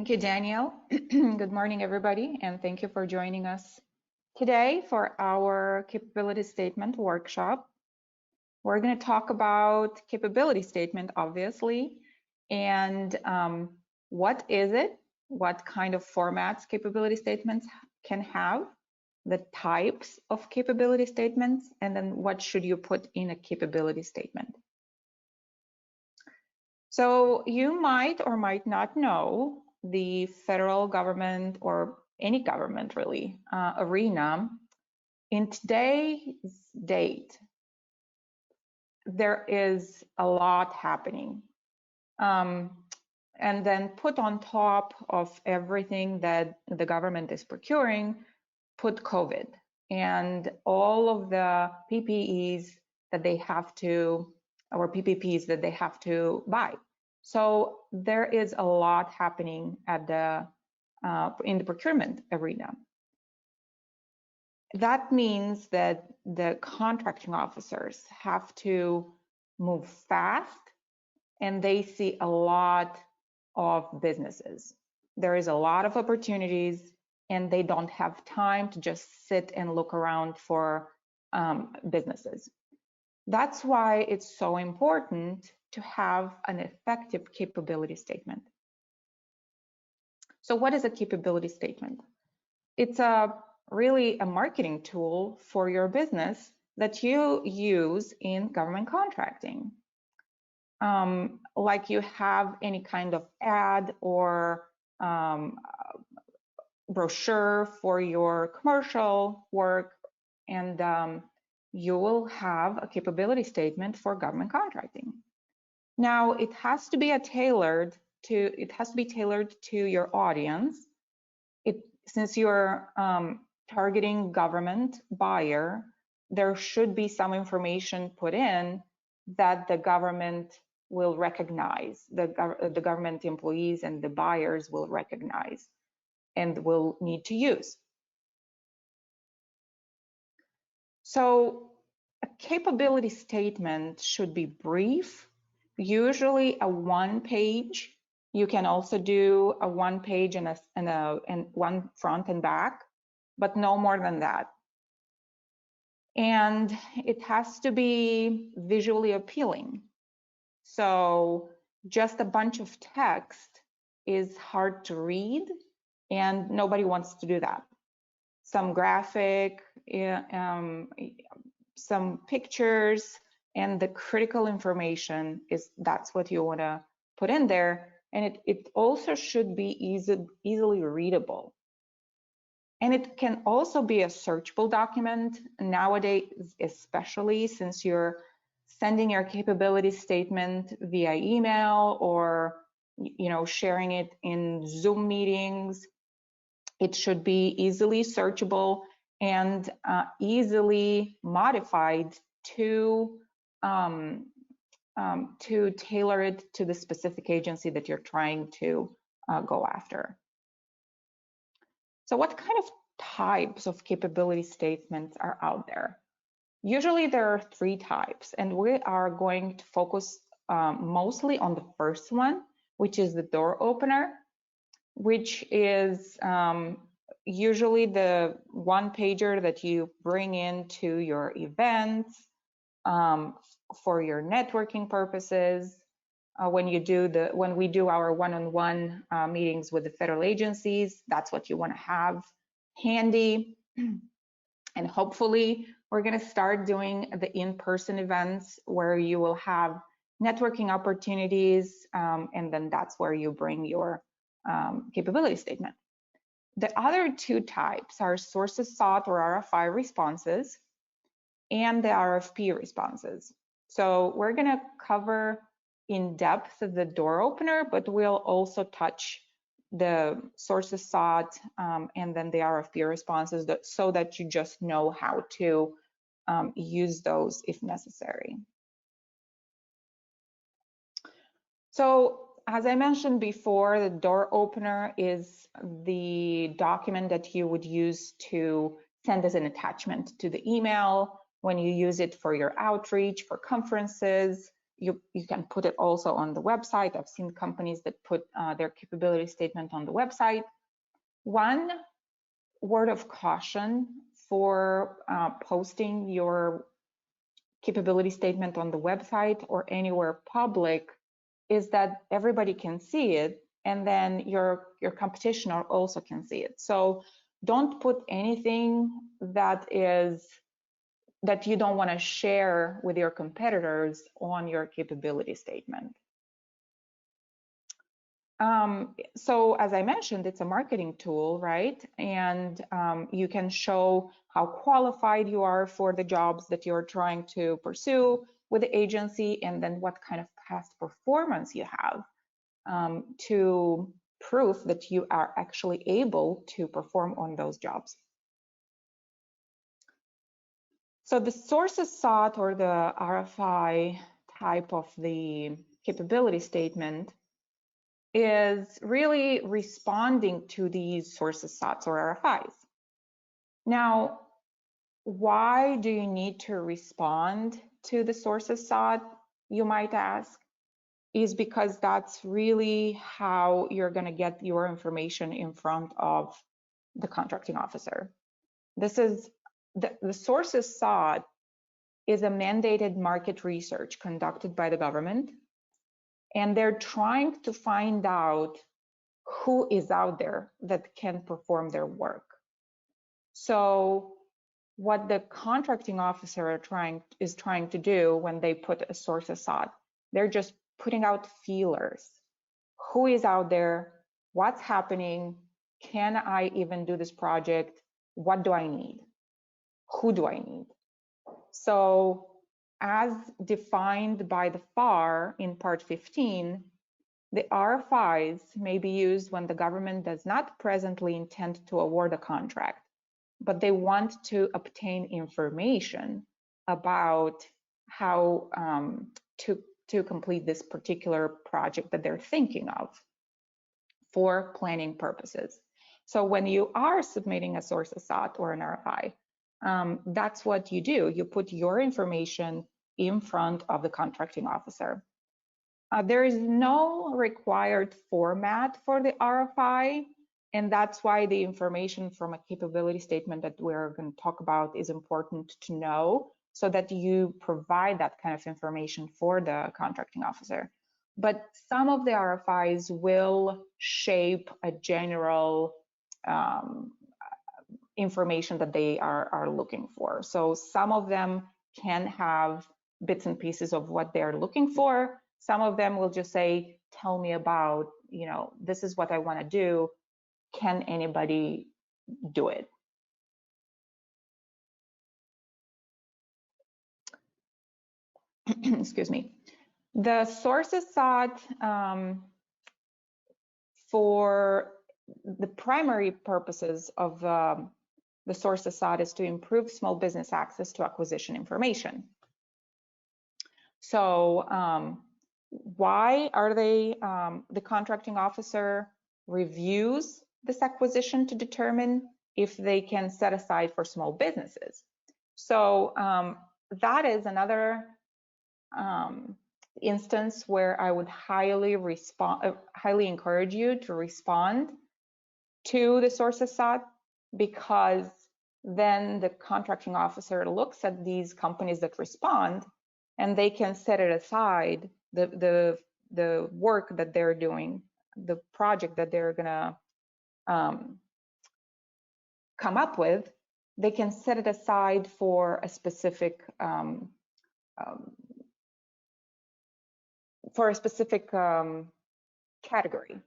Thank you, Daniel. Good morning, everybody, and thank you for joining us today for our capability statement workshop. We're going to talk about capability statement, obviously, and what is it, what kind of formats capability statements can have, the types of capability statements, and then what should you put in a capability statement. So you might or might not know the federal government or any government really arena. In today's date, there is a lot happening. And then put on top of everything that the government is procuring, put COVID and all of the PPEs that they have to, or PPPs that they have to buy. So there is a lot happening at the in the procurement arena. That means that the contracting officers have to move fast, and they see a lot of businesses. There is a lot of opportunities, and they don't have time to just sit and look around for businesses. That's why it's so important to have an effective capability statement. So what is a capability statement? It's really a marketing tool for your business that you use in government contracting. Like you have any kind of ad or brochure for your commercial work, and you will have a capability statement for government contracting. Now, it has to be tailored to your audience. Since you're targeting government buyer, there should be some information put in that the government will recognize, the government employees and the buyers will recognize and will need to use. So a capability statement should be brief, usually a one-page. You can also do a one-page and one front and back, but no more than that. And it has to be visually appealing. So just a bunch of text is hard to read, and nobody wants to do that. Some graphic, some pictures, and the critical information that's what you want to put in there. And it also should be easily readable. And it can also be a searchable document nowadays, especially since you're sending your capability statement via email or sharing it in Zoom meetings. It should be easily searchable and easily modified to tailor it to the specific agency that you're trying to go after. So what kind of types of capability statements are out there? Usually there are 3 types, and we are going to focus mostly on the first one, which is the door opener, which is usually the one-pager that you bring into your events for your networking purposes. When we do our one-on-one meetings with the federal agencies, that's what you want to have handy. And hopefully we're going to start doing the in-person events where you will have networking opportunities, and then that's where you bring your capability statement. The other 2 types are sources sought or RFI responses and the RFP responses. So we're going to cover in depth the door opener, but we'll also touch the sources sought and then the RFP responses so that you just know how to use those if necessary. So as I mentioned before, the door opener is the document that you would use to send as an attachment to the email when you use it for your outreach, for conferences. you can put it also on the website. I've seen companies that put their capability statement on the website. One word of caution for posting your capability statement on the website or anywhere public is that everybody can see it, and then your competition also can see it. So don't put anything that you don't want to share with your competitors on your capability statement. So as I mentioned, it's a marketing tool, right? And you can show how qualified you are for the jobs that you're trying to pursue with the agency, and then what kind of past performance you have to prove that you are actually able to perform on those jobs. So the sources sought, or the RFI type of the capability statement, is really responding to these sources sought or RFIs. Now, why do you need to respond to the sources sought, you might ask? Is because that's really how you're going to get your information in front of the contracting officer. This is the sources sought is a mandated market research conducted by the government, and they're trying to find out who is out there that can perform their work. So what the contracting officer is trying to do when they put a sources sought, they're just putting out feelers. Who is out there? What's happening? Can I even do this project? What do I need? Who do I need? So as defined by the FAR in Part 15, the RFIs may be used when the government does not presently intend to award a contract, but they want to obtain information about how to complete this particular project that they're thinking of for planning purposes. So when you are submitting a sources sought or an RFI, that's what you do. You put your information in front of the contracting officer. There is no required format for the RFI, and that's why the information from a capability statement that we're going to talk about is important to know, so that you provide that kind of information for the contracting officer. But some of the RFIs will shape a general information that they are looking for. So some of them can have bits and pieces of what they're looking for. Some of them will just say, tell me about, this is what I want to do. Can anybody do it? Excuse me. The sources sought for the primary purposes of the sources sought is to improve small business access to acquisition information. So why are they, the contracting officer reviews this acquisition to determine if they can set aside for small businesses. So that is another instance where I would highly encourage you to respond to the sources sought, because then the contracting officer looks at these companies that respond, and they can set it aside, the work that they're doing, the project that they're gonna come up with. They can set it aside for a specific category,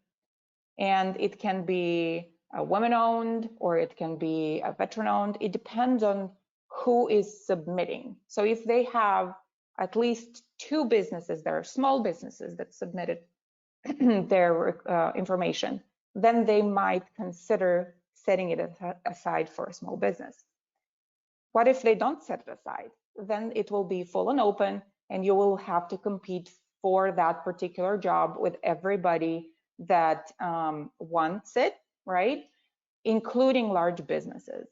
and it can be a woman-owned or it can be a veteran-owned. It depends on who is submitting. So if they have at least 2 businesses that are small businesses that submitted their information, then they might consider setting it aside for a small business. What if they don't set it aside? Then it will be full and open, and you will have to compete for that particular job with everybody that wants it, right? Including large businesses.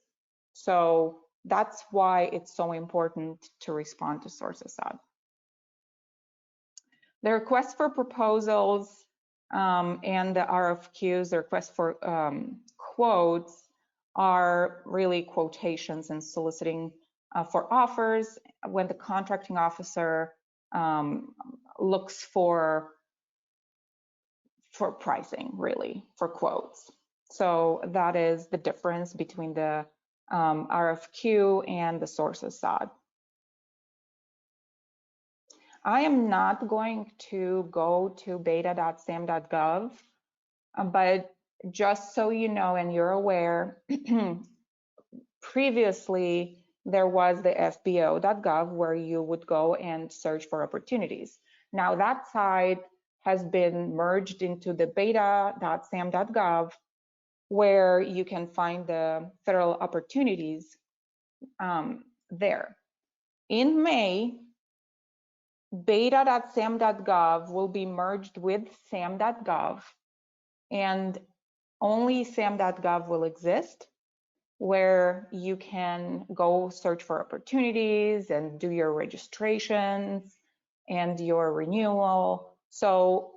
So that's why it's so important to respond to sources sought. The request for proposals and the RFQs, the request for quotes, are really quotations and soliciting for offers when the contracting officer looks for pricing, really, for quotes. So that is the difference between the RFQ and the sources sought. I am not going to go to beta.sam.gov, but just so you know and you're aware, previously there was the fbo.gov where you would go and search for opportunities. Now that site has been merged into the beta.sam.gov where you can find the federal opportunities there. In May, beta.sam.gov will be merged with sam.gov, and only sam.gov will exist, where you can go search for opportunities and do your registrations and your renewal. So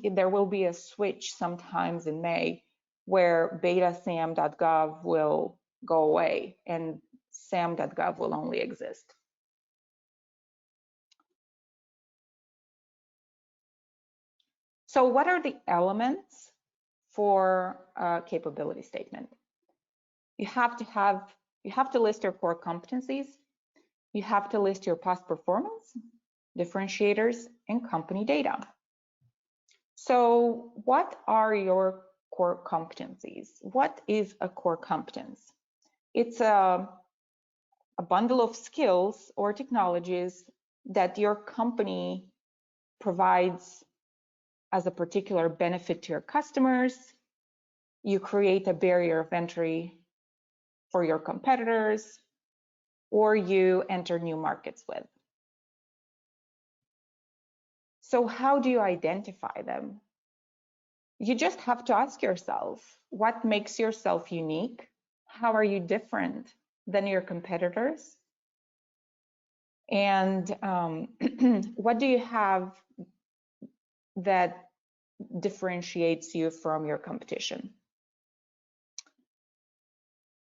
there will be a switch sometimes in May where beta.sam.gov will go away and sam.gov will only exist. So what are the elements for a capability statement? You have to list your core competencies. You have to list your past performance, differentiators, and company data. So what are your core competencies? What is a core competence? It's a bundle of skills or technologies that your company provides as a particular benefit to your customers. You create a barrier of entry for your competitors, or you enter new markets with. So how do you identify them? You just have to ask yourself, what makes yourself unique? How are you different than your competitors? And what do you have that differentiates you from your competition?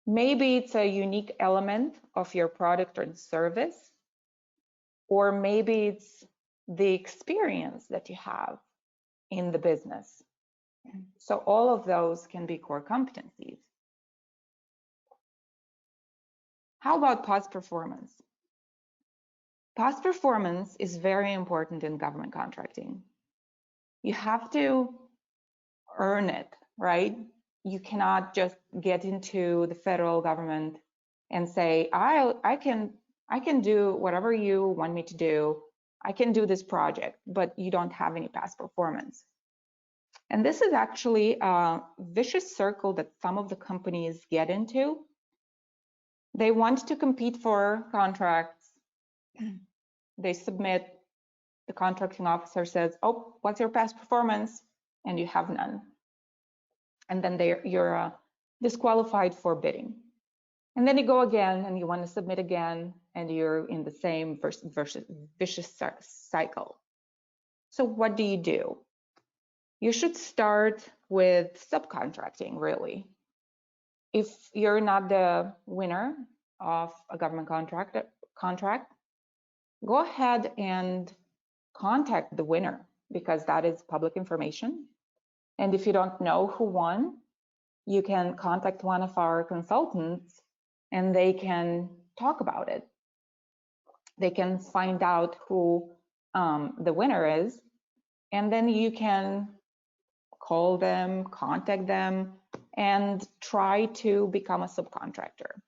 Maybe it's a unique element of your product or service, or maybe it's the experience that you have in the business. So all of those can be core competencies. How about past performance? Past performance is very important in government contracting. You have to earn it, right? You cannot just get into the federal government and say, I can do whatever you want me to do. I can do this project, but you don't have any past performance. And this is actually a vicious circle that some of the companies get into. They want to compete for contracts. They submit, the contracting officer says, oh, what's your past performance? And you have none. And then you're disqualified for bidding. And then you go again and you want to submit again, and you're in the same vicious cycle. So what do? You should start with subcontracting, really. If you're not the winner of a government contract, go ahead and contact the winner, because that is public information. And if you don't know who won, you can contact one of our consultants and they can talk about it. They can find out who the winner is, and then you can call them, contact them, and try to become a subcontractor.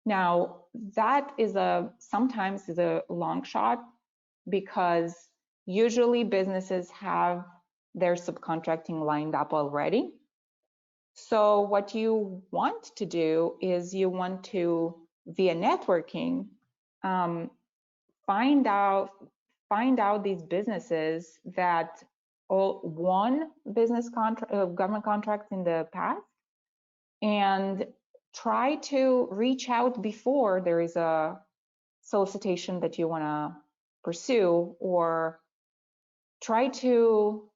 Now, that is sometimes is a long shot, because usually businesses have their subcontracting lined up already. So what you want to do is you want to, via networking, find out these businesses that all won government contracts in the past, and try to reach out before there is a solicitation that you want to pursue, or try to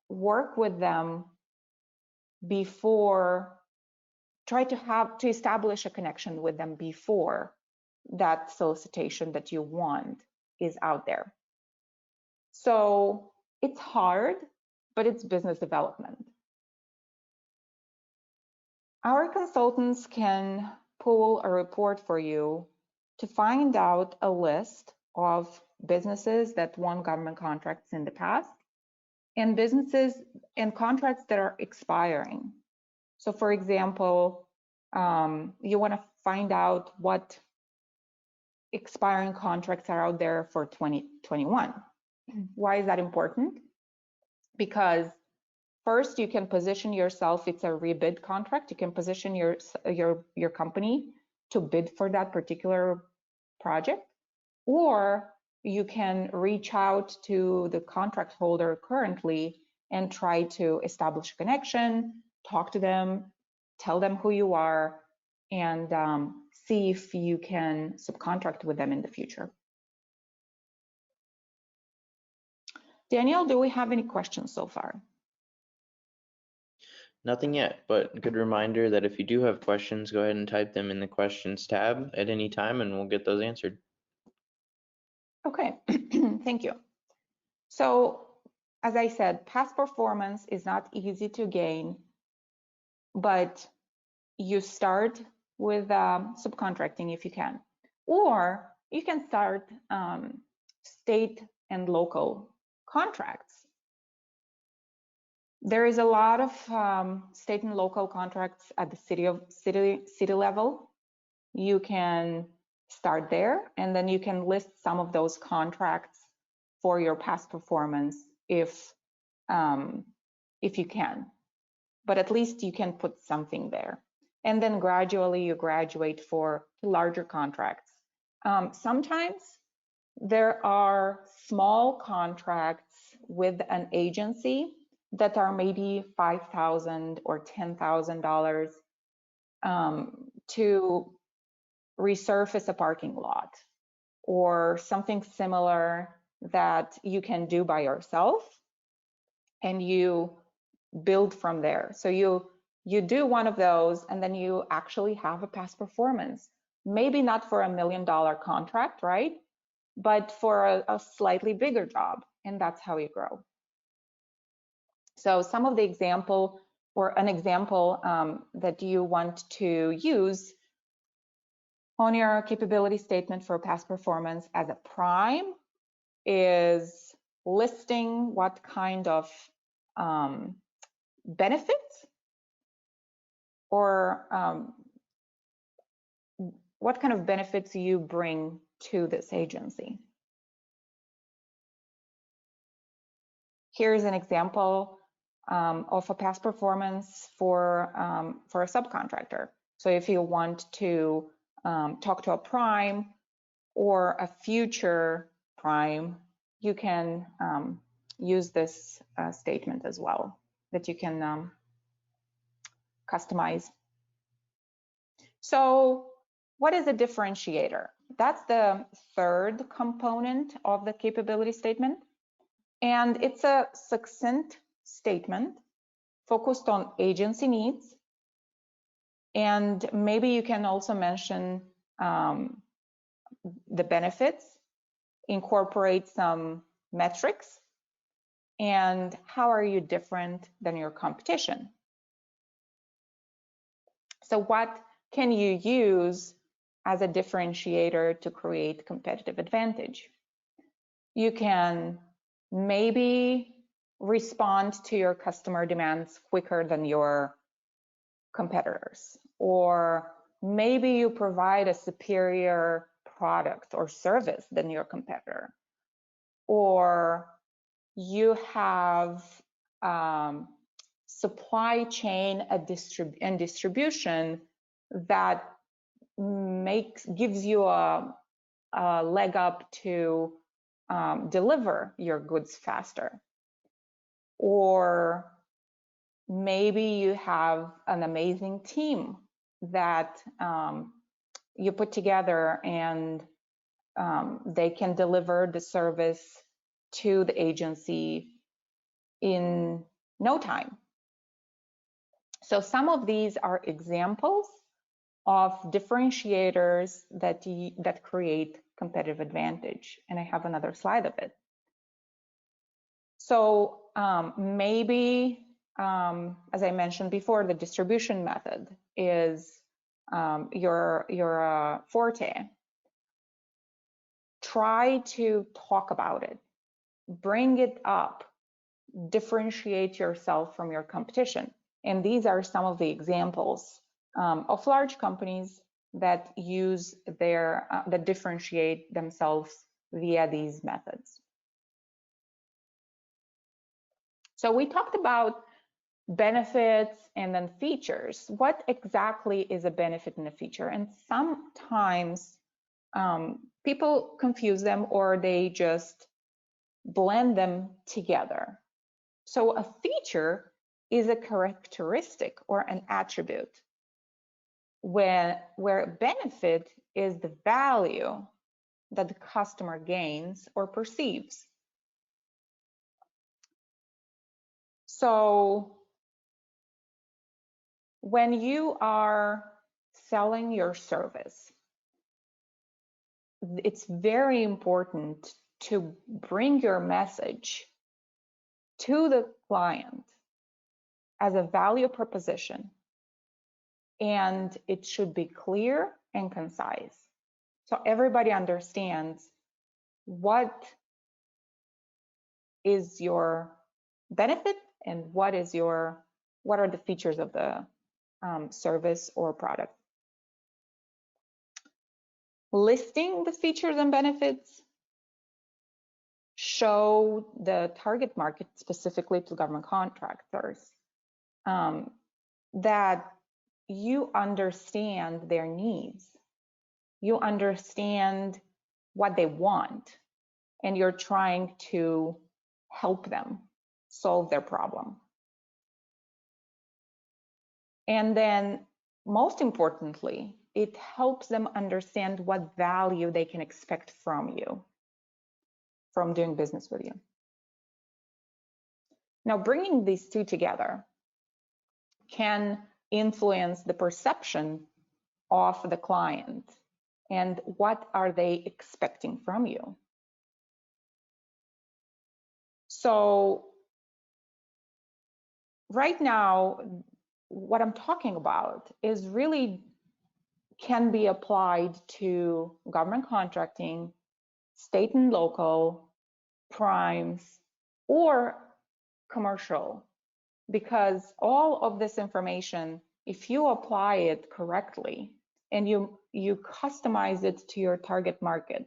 work with them before, try to establish a connection with them before that solicitation that you want is out there. So it's hard, but it's business development. Our consultants can pull a report for you to find out a list of businesses that won government contracts in the past and businesses and contracts that are expiring. So for example, you want to find out what expiring contracts are out there for 2021. Why is that important? Because first, you can position yourself, it's a rebid contract, you can position your company to bid for that particular project, or you can reach out to the contract holder currently and try to establish a connection, talk to them, tell them who you are, and see if you can subcontract with them in the future. Daniel, do we have any questions so far? Nothing yet, but a good reminder that if you do have questions, go ahead and type them in the questions tab at any time and we'll get those answered. Okay, thank you. So, as I said, past performance is not easy to gain, but you start with subcontracting if you can, or you can start state and local contracts. There is a lot of state and local contracts at the city level. You can start there, and then you can list some of those contracts for your past performance if you can. But at least you can put something there. And then gradually you graduate for larger contracts. Sometimes there are small contracts with an agency that are maybe $5,000 or $10,000 to resurface a parking lot or something similar that you can do by yourself, and you build from there. So you do one of those, and then you actually have a past performance. Maybe not for $1 million contract, right? But for a slightly bigger job, and that's how you grow. So some of the example, or an example that you want to use on your capability statement for past performance as a prime is listing what kind of benefits or what kind of benefits you bring to this agency. Here's an example of a past performance for a subcontractor. So if you want to talk to a prime or a future prime, you can use this statement as well that you can customize. So what is a differentiator? That's the third component of the capability statement. And it's a succinct statement focused on agency needs. And maybe you can also mention the benefits, incorporate some metrics, and how are you different than your competition? So what can you use as a differentiator to create competitive advantage? You can maybe respond to your customer demands quicker than your competitors, or maybe you provide a superior product or service than your competitor, or you have supply chain and distribution that gives you a leg up to deliver your goods faster. Or maybe you have an amazing team that you put together, and they can deliver the service to the agency in no time. So some of these are examples of differentiators that create competitive advantage. And I have another slide of it. So maybe, as I mentioned before, the distribution method is your forte. Try to talk about it, bring it up, differentiate yourself from your competition. And these are some of the examples of large companies that use that differentiate themselves via these methods. So we talked about benefits and then features. What exactly is a benefit and a feature? And sometimes people confuse them, or they just blend them together. So a feature is a characteristic or an attribute, where benefit is the value that the customer gains or perceives. So when you are selling your service, it's very important to bring your message to the client as a value proposition, and it should be clear and concise, so everybody understands what is your benefit and what are the features of the service or product. Listing the features and benefits show the target market, specifically to government contractors, that you understand their needs, you understand what they want, and you're trying to help them solve their problem. And then, most importantly, it helps them understand what value they can expect from you, from doing business with you. Now, bringing these two together can influence the perception of the client and what are they expecting from you. So right now, what I'm talking about is really can be applied to government contracting, state and local, primes, or commercial, because all of this information, if you apply it correctly and you customize it to your target market,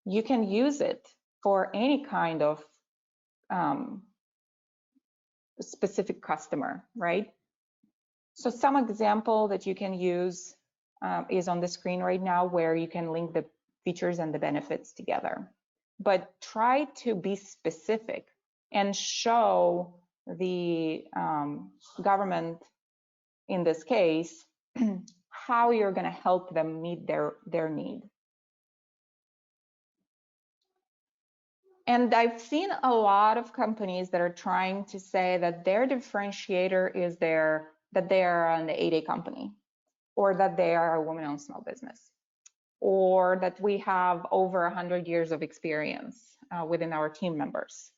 you can use it for any kind of specific customer, right? So some example that you can use is on the screen right now, where you can link the features and the benefits together. But try to be specific and show the government, in this case, how you're going to help them meet their need. And I've seen a lot of companies that are trying to say that their differentiator is that they are an 8A company, or that they are a woman-owned small business, or that we have over 100 years of experience within our team members,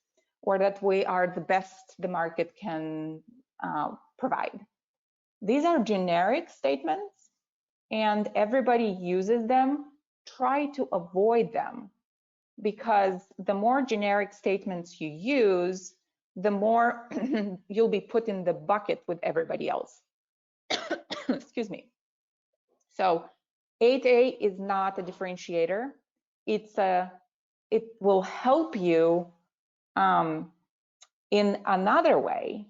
or that we are the best the market can provide. These are generic statements, and everybody uses them. Try to avoid them, because the more generic statements you use, the more you'll be put in the bucket with everybody else. Excuse me. So 8A is not a differentiator. It will help you in another way,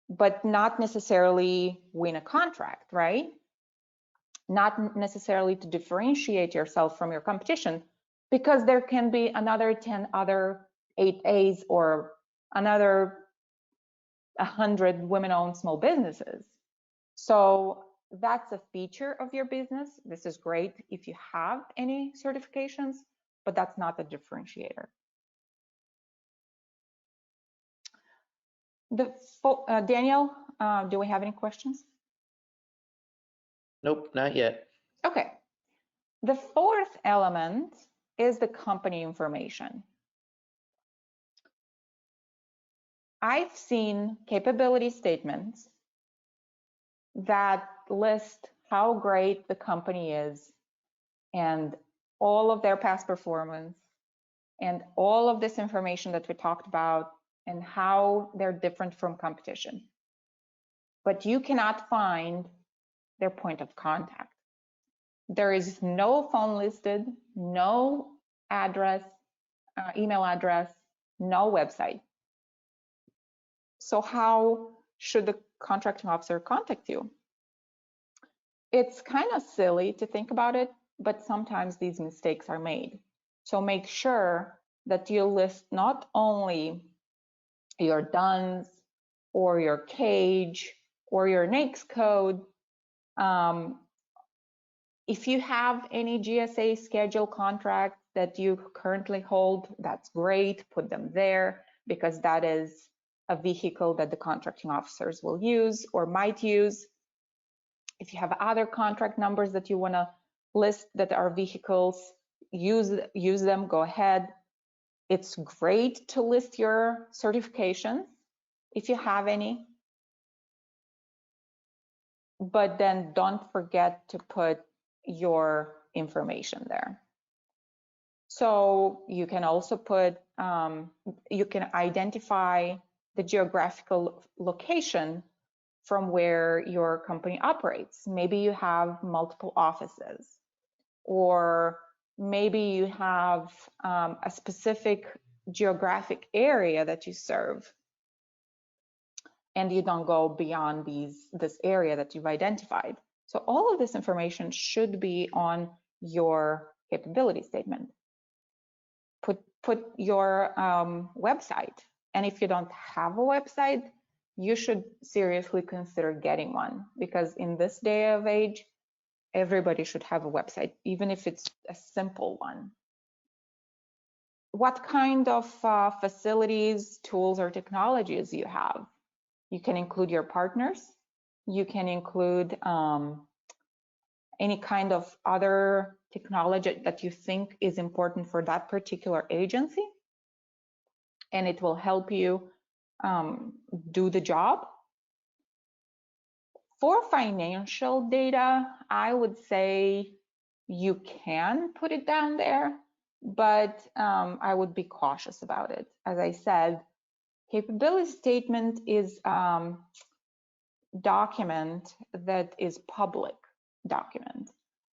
but not necessarily win a contract, right? Not necessarily to differentiate yourself from your competition, because there can be another 10 other 8As or another 100 women-owned small businesses. So that's a feature of your business. This is great if you have any certifications, but that's not a differentiator. Daniel, do we have any questions? Nope, not yet. Okay. The fourth element is the company information. I've seen capability statements that list how great the company is and all of their past performance and all of this information that we talked about and how they're different from competition. But you cannot find their point of contact. There is no phone listed, no address, email address, no website. So how should the contracting officer contact you? It's kind of silly to think about it, but sometimes these mistakes are made. So make sure that you list not only your DUNS or your cage or your NAICS code. If you have any GSA schedule contract that you currently hold, that's great, put them there because that is a vehicle that the contracting officers will use or might use. If you have other contract numbers that you want to list that are vehicles, use them, go ahead. It's great to list your certifications if you have any, but then don't forget to put your information there. So you can also put, you can identify the geographical location from where your company operates. Maybe you have multiple offices, or maybe you have a specific geographic area that you serve, and you don't go beyond this area that you've identified. So all of this information should be on your capability statement. Put your website, and if you don't have a website, you should seriously consider getting one, because in this day of age, everybody should have a website, even if it's a simple one. What kind of facilities, tools, or technologies you have? You can include your partners. You can include any kind of other technology that you think is important for that particular agency, and it will help you do the job. For financial data, I would say you can put it down there, but I would be cautious about it. As I said, capability statement is document that is public document,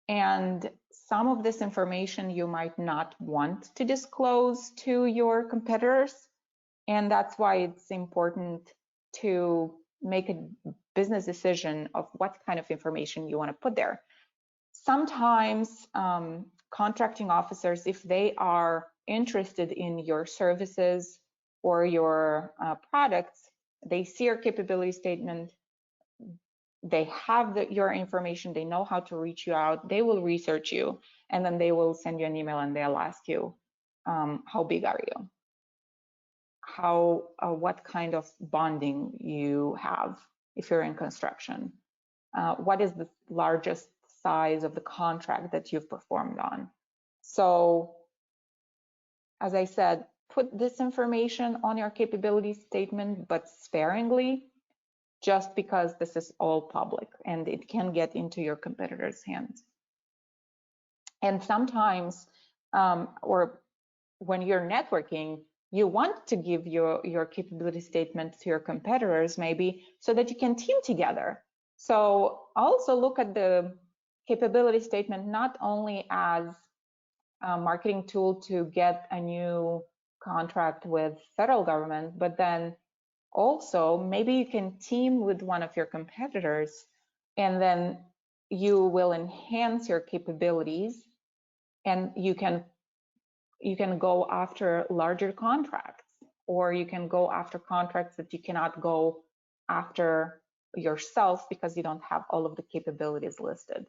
and some of this information you might not want to disclose to your competitors, and that's why it's important to make a business decision of what kind of information you want to put there. Sometimes contracting officers, if they are interested in your services or your products, they see your capability statement, they have your information, they know how to reach you out, they will research you, and then they will send you an email and they'll ask you, how big are you? What kind of bonding you have if you're in construction? What is the largest size of the contract that you've performed on? So, as I said, put this information on your capability statement, but sparingly, just because this is all public and it can get into your competitors' hands. And sometimes, or when you're networking, you want to give your capability statement to your competitors, maybe, so that you can team together. So also look at the capability statement not only as a marketing tool to get a new contract with federal government, but then also maybe you can team with one of your competitors, and then you will enhance your capabilities, and you can go after larger contracts, or you can go after contracts that you cannot go after yourself because you don't have all of the capabilities listed.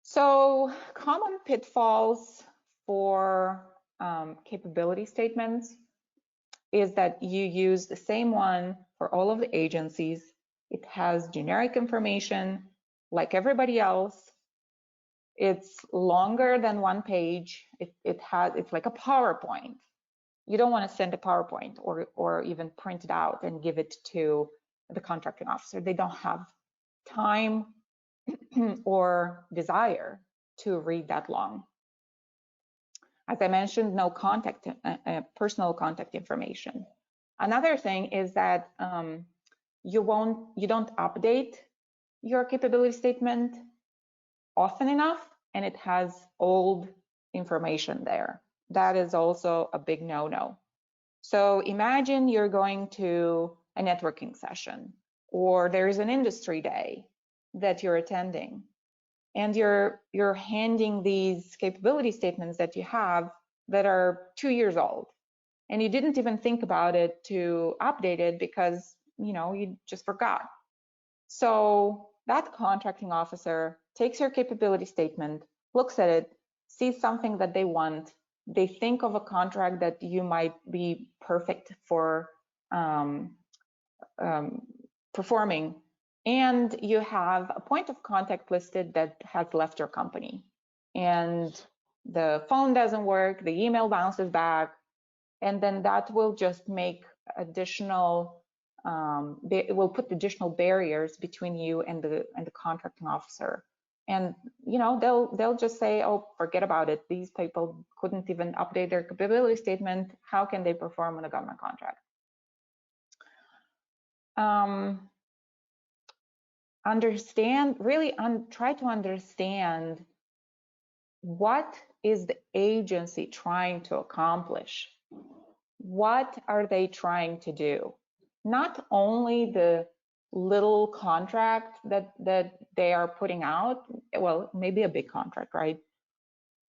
So common pitfalls for capability statements is that you use the same one for all of the agencies. It has generic information like everybody else. It's longer than one page. It's like a PowerPoint. You don't want to send a PowerPoint or even print it out and give it to the contracting officer. They don't have time or desire to read that long. As I mentioned, no contact, personal contact information. Another thing is that you don't update your capability statement often enough, and it has old information there. That is also a big no-no. So imagine you're going to a networking session, or there's an industry day that you're attending, and you're handing these capability statements that you have that are 2 years old, and you didn't even think about it to update it because you just forgot. So that contracting officer takes your capability statement, looks at it, sees something that they want, they think of a contract that you might be perfect for performing, and you have a point of contact listed that has left your company, and the phone doesn't work, the email bounces back, and then that will just make additional it will put additional barriers between you and the contracting officer. And they'll just say, oh, forget about it. These people couldn't even update their capability statement. How can they perform on a government contract? Try to understand what is the agency trying to accomplish. What are they trying to do? Not only the little contract that they are putting out, well, maybe a big contract, right?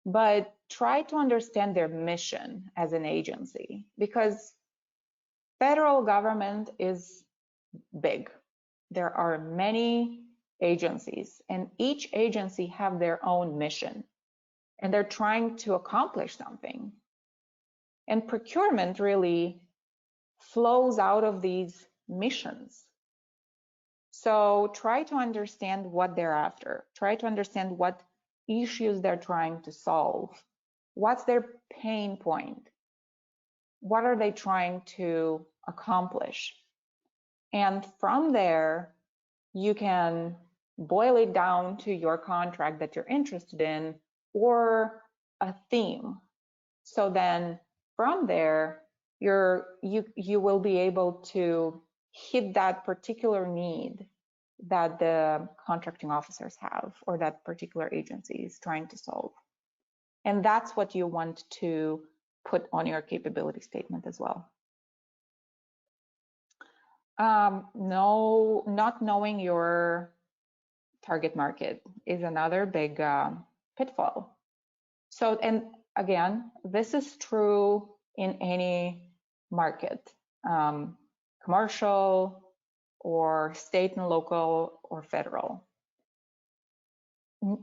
But try to understand their mission as an agency, because federal government is big. There are many agencies, and each agency have their own mission, and they're trying to accomplish something. And procurement really flows out of these missions. So try to understand what they're after. Try to understand what issues they're trying to solve. What's their pain point? What are they trying to accomplish? And from there, you can boil it down to your contract that you're interested in or a theme. So then from there, you will be able to hit that particular need that the contracting officers have or that particular agency is trying to solve. And that's what you want to put on your capability statement as well. Not knowing your target market is another big pitfall. So, and again, this is true in any market, commercial or state and local or federal.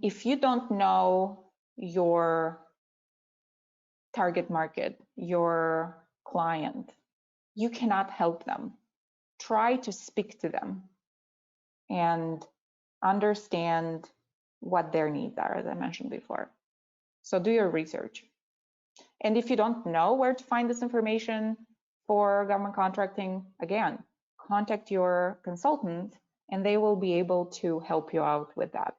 If you don't know your target market, your client, you cannot help them. Try to speak to them and understand what their needs are, as I mentioned before. So do your research. And if you don't know where to find this information for government contracting, again, contact your consultant and they will be able to help you out with that.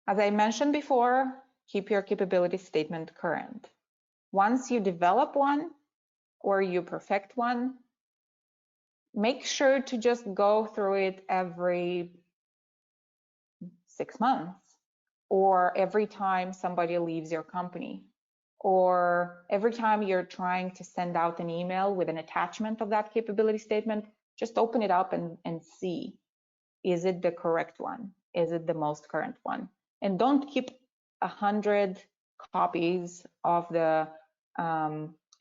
As I mentioned before, keep your capability statement current. Once you develop one or you perfect one, make sure to just go through it every 6 months, or every time somebody leaves your company, or every time you're trying to send out an email with an attachment of that capability statement, just open it up and see, is it the correct one? Is it the most current one? And don't keep 100 copies of the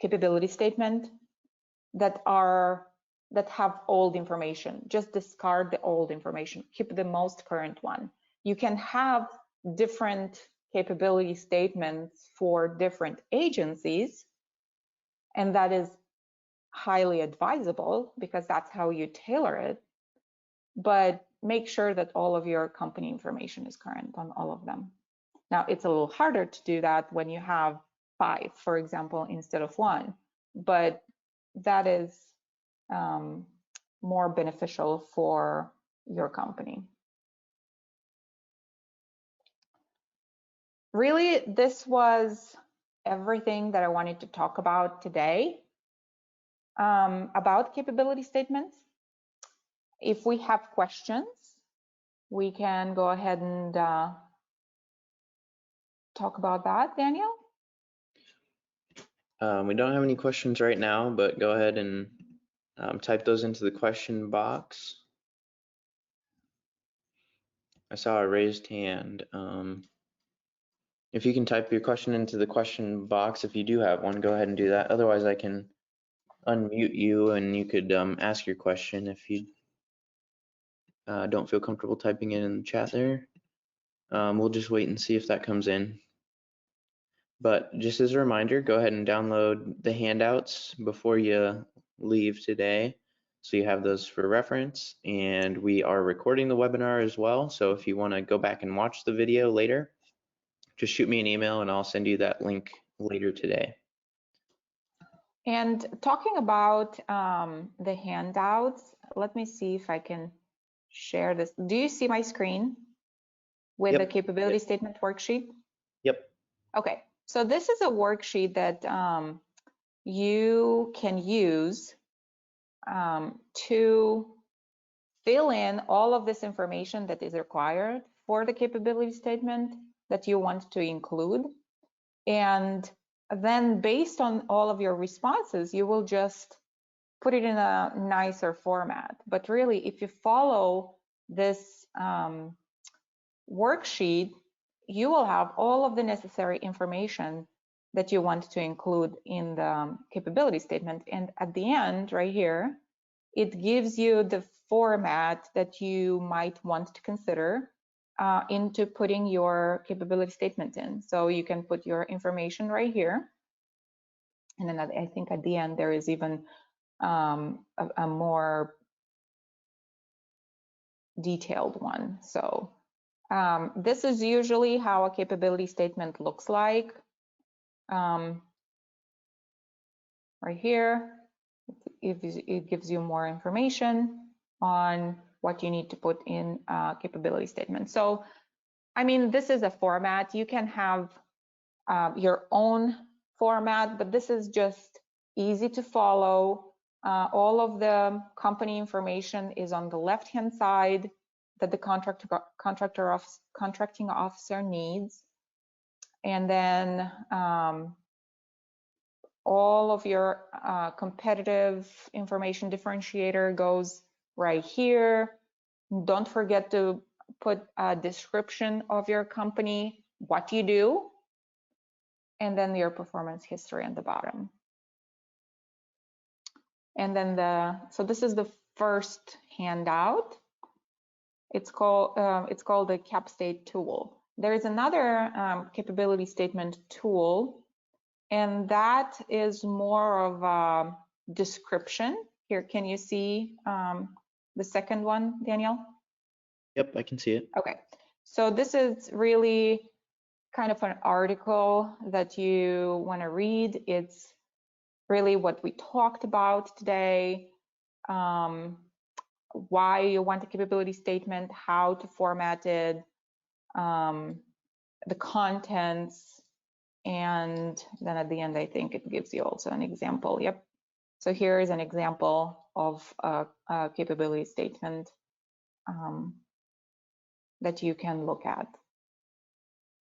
capability statement that have old information. Just discard the old information. Keep the most current one. You can have different capability statements for different agencies, and that is highly advisable because that's how you tailor it. But make sure that all of your company information is current on all of them. Now, it's a little harder to do that when you have 5, for example, instead of 1, but that is more beneficial for your company. Really, this was everything that I wanted to talk about today about capability statements. If we have questions, we can go ahead and talk about that, Daniel. We don't have any questions right now, but go ahead and type those into the question box. I saw a raised hand. If you can type your question into the question box, if you do have one, go ahead and do that. Otherwise, I can unmute you and you could ask your question if you don't feel comfortable typing it in the chat there. We'll just wait and see if that comes in. But just as a reminder, go ahead and download the handouts before you leave today, so you have those for reference. And we are recording the webinar as well, so if you want to go back and watch the video later, just shoot me an email and I'll send you that link later today. And talking about the handouts, let me see if I can share this. Do you see my screen with the capability statement worksheet? Yep. Okay, so this is a worksheet that you can use to fill in all of this information that is required for the capability statement that you want to include. And then based on all of your responses, you will just put it in a nicer format. But really, if you follow this worksheet, you will have all of the necessary information that you want to include in the capability statement. And at the end, right here, it gives you the format that you might want to consider into putting your capability statement in. So you can put your information right here. And then I think at the end, there is even a more detailed one. So this is usually how a capability statement looks like. Right here, it gives you more information on what you need to put in a capability statement. So, I mean, this is a format. You can have your own format, but this is just easy to follow. All of the company information is on the left-hand side that the contracting officer needs. And then all of your competitive information differentiator goes right here. Don't forget to put a description of your company, what you do, and then your performance history at the bottom. And then so this is the first handout. It's called the CapState tool. There is another capability statement tool, and that is more of a description. Here, can you see the second one, Daniel? Yep, I can see it. Okay, so this is really kind of an article that you want to read. It's really what we talked about today, why you want a capability statement, how to format it, the contents, and then at the end, I think it gives you also an example. Yep. So here is an example of a capability statement that you can look at.